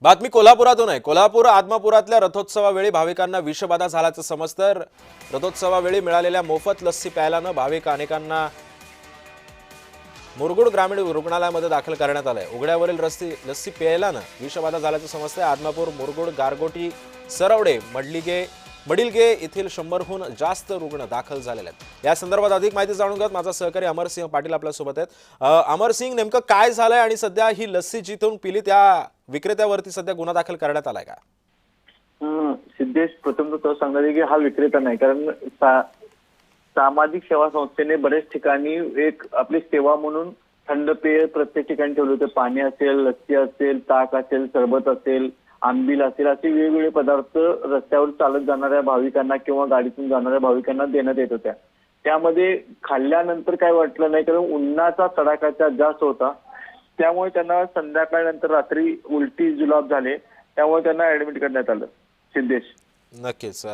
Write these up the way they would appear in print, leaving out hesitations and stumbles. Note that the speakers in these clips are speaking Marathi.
बातमी कोल्हापुरातून आहे। कोल्हापूर आदमापुरातल्या रथोत्सवावेळी भाविकांना विषबाधा झाल्याचं समजतं। रथोत्सवावेळी मिळालेल्या मोफत लस्सी प्यायल्यानं भाविक अनेकांना मुरगुड ग्रामीण रुग्णालयामध्ये दाखल करण्यात आलंय। उघड्यावरील लस्सी प्यायल्यानं विषबाधा झाल्याचं समजतंय। आदमापूर, मुरगुड, गारगोटी, सरवडे, मडिलगे येथील 100हून जास्त रुग्ण दाखल झालेले आहेत। या संदर्भात अधिक माहिती जाणून घेत माझा सहकारी अमरसिंह पाटील आपल्या सोबत आहेत। अमरसिंह, नेमकं काय झालंय आणि सध्या ही लस्सी जिथून पिली त्या विक्रेत्यावरती सध्या गुन्हा दाखल करण्यात आलाय का? सिद्धेश, प्रथम तो सांगणार की हा विक्रेता नाही, कारण सामाजिक सेवा संस्थेने बरेच ठिकाणी एक आपली सेवा म्हणून थंड पेय प्रत्येक ठिकाणी ठेवले होते। पाणी असेल, लस्सी असेल, ताक असेल, सरबत असेल, आंबील असेल, असे वेगवेगळे पदार्थ रस्त्यावर चालत जाणाऱ्या भाविकांना किंवा गाडीतून जाणाऱ्या भाविकांना देण्यात येत होत्या। त्यामध्ये खाल्ल्यानंतर काय वाटलं नाही, कारण उन्हाचा तडाखा जास्त होता, त्यामुळे त्यांना संध्याकाळनंतर रात्री उलटी जुलाब झाले, त्यामुळे त्यांना ऍडमिट करण्यात आलं। सिद्धेश, नक्कीच।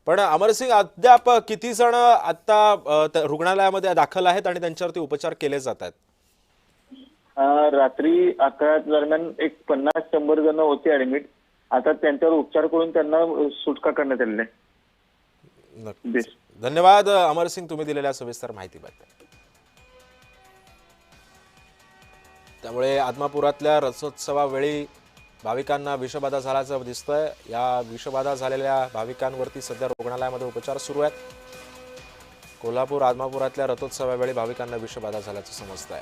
पण अमरसिंह, अद्याप किती जण आता रुग्णालयामध्ये दाखल आहेत आणि त्यांच्यावरती उपचार केले जात आहेत? रात्री 11 दरम्यान एक 50-100 जण होते ऍडमिट। आता त्यांच्यावर उपचार करून त्यांना सुटका करण्यात आलेली आहे। नक्कीच, धन्यवाद अमरसिंह, तुम्ही दिलेल्या सविस्तर माहितीबद्दल। त्यामुळे आदमापुरातल्या रथोत्सवावेळी भाविकांना विषबाधा झाल्याचं दिसतंय। या विषबाधा झालेल्या भाविकांवरती सध्या रुग्णालयामध्ये उपचार सुरू आहेत। कोल्हापूर आदमापुरातल्या रथोत्सवावेळी भाविकांना विषबाधा झाल्याचं समजतंय।